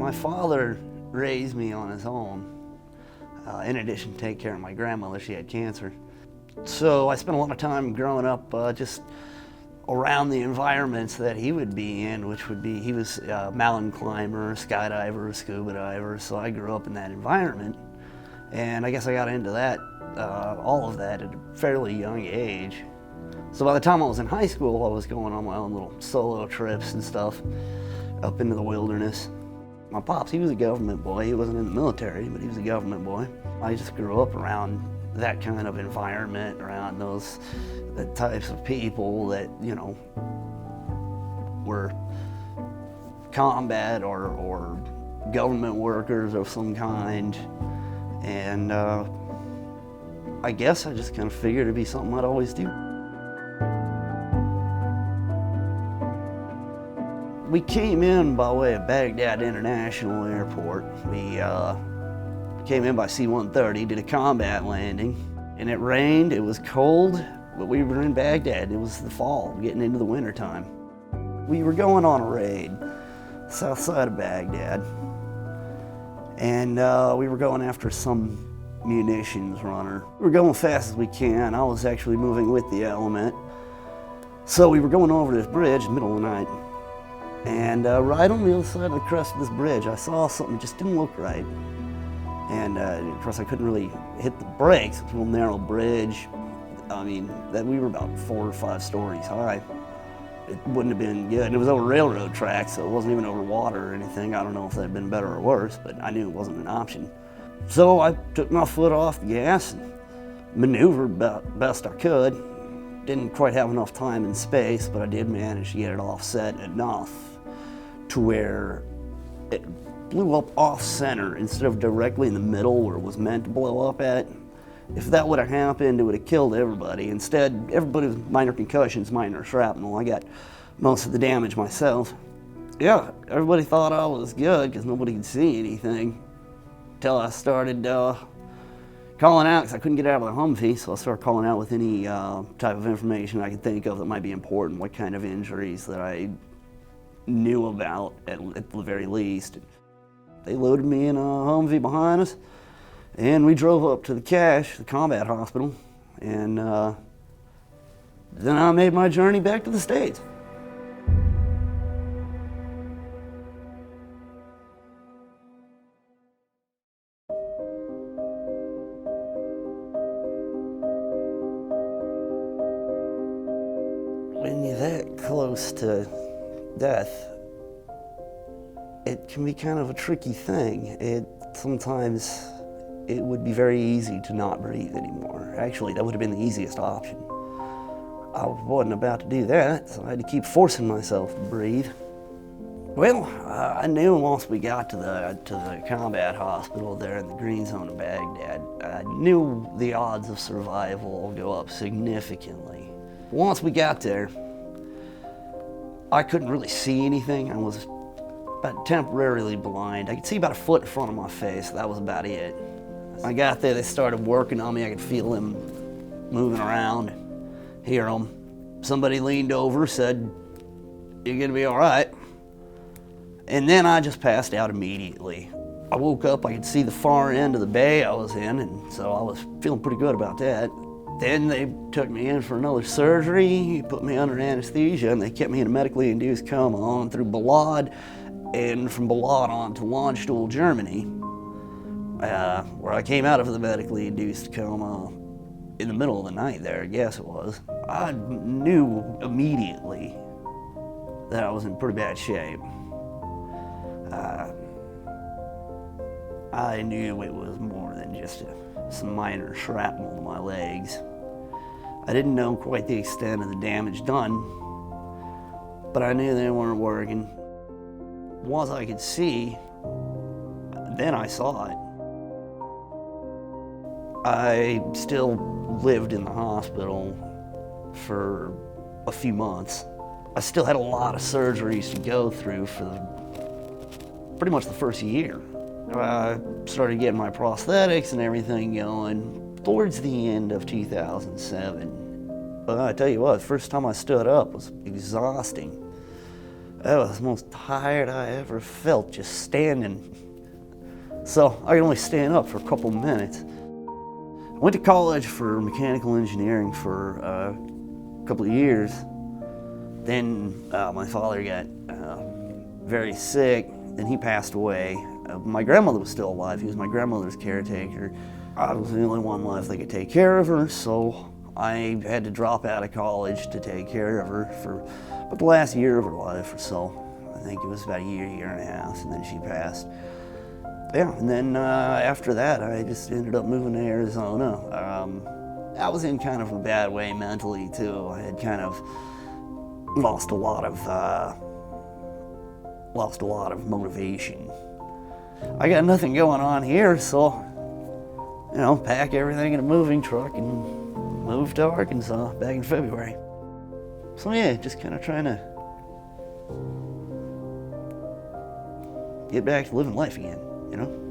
My father raised me on his own, in addition to take care of my grandmother. She had cancer. So I spent a lot of time growing up just around the environments that he would be in, which would be, he was a mountain climber, skydiver, scuba diver, so I grew up in that environment. And I guess I got into that, all of that at a fairly young age. So by the time I was in high school, I was going on my own little solo trips and stuff up into the wilderness. My pops, he was a government boy. He wasn't in the military, but he was a government boy. I just grew up around that kind of environment, around the types of people that, you know, were combat or government workers of some kind. And I guess I just kind of figured it'd be something I'd always do. We came in by way of Baghdad International Airport. We came in by C-130, did a combat landing, and it rained, it was cold, but we were in Baghdad. It was the fall, getting into the winter time. We were going on a raid, south side of Baghdad, and we were going after some munitions runner. We were going fast as we can. I was actually moving with the element. So we were going over this bridge in the middle of the night. And right on the other side of the crest of this bridge, I saw something that just didn't look right. And of course, I couldn't really hit the brakes. It was a real narrow bridge. I mean, we were about 4 or 5 stories high. It wouldn't have been good. And it was over railroad tracks, so it wasn't even over water or anything. I don't know if that had been better or worse, but I knew it wasn't an option. So I took my foot off the gas and maneuvered about best I could. Didn't quite have enough time and space, but I did manage to get it offset enough to where it blew up off center instead of directly in the middle where it was meant to blow up at. If that would have happened, it would have killed everybody. Instead, everybody was minor concussions, minor shrapnel. I got most of the damage myself. Yeah, everybody thought I was good because nobody could see anything until I started calling out because I couldn't get out of the Humvee, so I started calling out with any type of information I could think of that might be important, what kind of injuries that I knew about at the very least. They loaded me in a Humvee behind us, and we drove up to the CASH, the combat hospital, and then I made my journey back to the States. When you're that close to death, it can be kind of a tricky thing. Sometimes it would be very easy to not breathe anymore. Actually, that would have been the easiest option. I wasn't about to do that, so I had to keep forcing myself to breathe. Well, I knew once we got to the combat hospital there in the green zone of Baghdad, I knew the odds of survival will go up significantly. Once we got there, I couldn't really see anything. I was about temporarily blind. I could see about a foot in front of my face. That was about it. I got there, they started working on me. I could feel them moving around, hear them. Somebody leaned over, said, "You're gonna be all right." And then I just passed out immediately. I woke up, I could see the far end of the bay I was in, and so I was feeling pretty good about that. Then they took me in for another surgery, put me under anesthesia, and they kept me in a medically induced coma on through Balad, and from Balad on to Landstuhl, Germany, where I came out of the medically induced coma in the middle of the night there, I guess it was. I knew immediately that I was in pretty bad shape. I knew it was more than just some minor shrapnel to my legs. I didn't know quite the extent of the damage done, but I knew they weren't working. Once I could see, then I saw it. I still lived in the hospital for a few months. I still had a lot of surgeries to go through for pretty much the first year. I started getting my prosthetics and everything going towards the end of 2007. But I tell you what, the first time I stood up was exhausting. That was the most tired I ever felt, just standing. So I could only stand up for a couple minutes. I went to college for mechanical engineering for a couple of years. Then my father got very sick, and he passed away. My grandmother was still alive. He was my grandmother's caretaker. I was the only one left that could take care of her, so I had to drop out of college to take care of her for about the last year of her life or so. I think it was about a year and a half, and then she passed. Yeah, and then after that, I just ended up moving to Arizona. I was in kind of a bad way mentally, too. I had kind of lost a lot of motivation. I got nothing going on here, so, you know, pack everything in a moving truck and move to Arkansas back in February. So yeah, just kind of trying to get back to living life again, you know?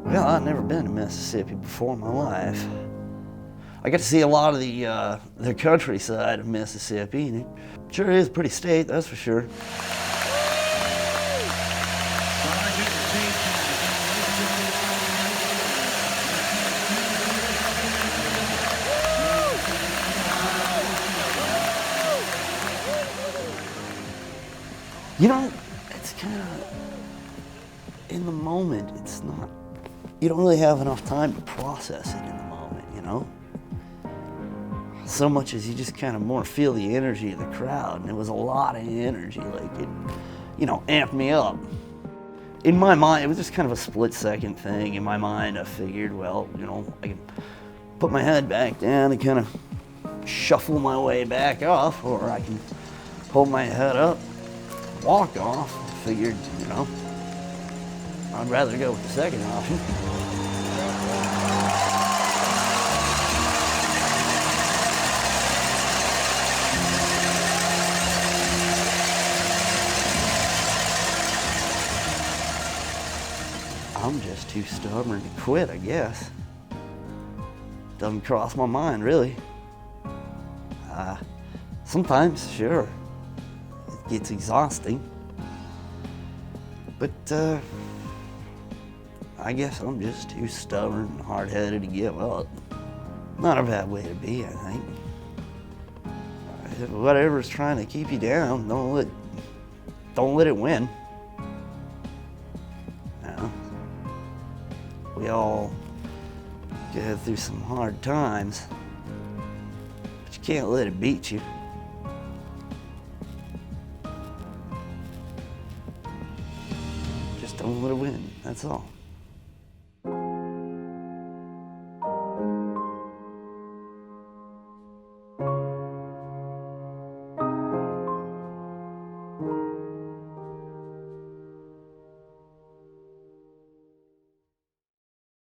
Well, I'd never been to Mississippi before in my life. I got to see a lot of the countryside of Mississippi, and it sure is a pretty state, that's for sure. You know, it's kind of, in the moment, it's not, you don't really have enough time to process it in the moment, you know? So much as you just kind of more feel the energy of the crowd, and it was a lot of energy, like it, you know, amped me up. In my mind, it was just kind of a split-second thing. In my mind, I figured, well, you know, I can put my head back down and kind of shuffle my way back off, or I can hold my head up, walk off. I figured, you know, I'd rather go with the second option. I'm just too stubborn to quit, I guess. Doesn't cross my mind, really. Sometimes, sure, it gets exhausting. But I guess I'm just too stubborn and hard-headed to give up. Not a bad way to be, I think. Whatever's trying to keep you down, don't let it win. We all go through some hard times, but you can't let it beat you. Just don't let it win, that's all.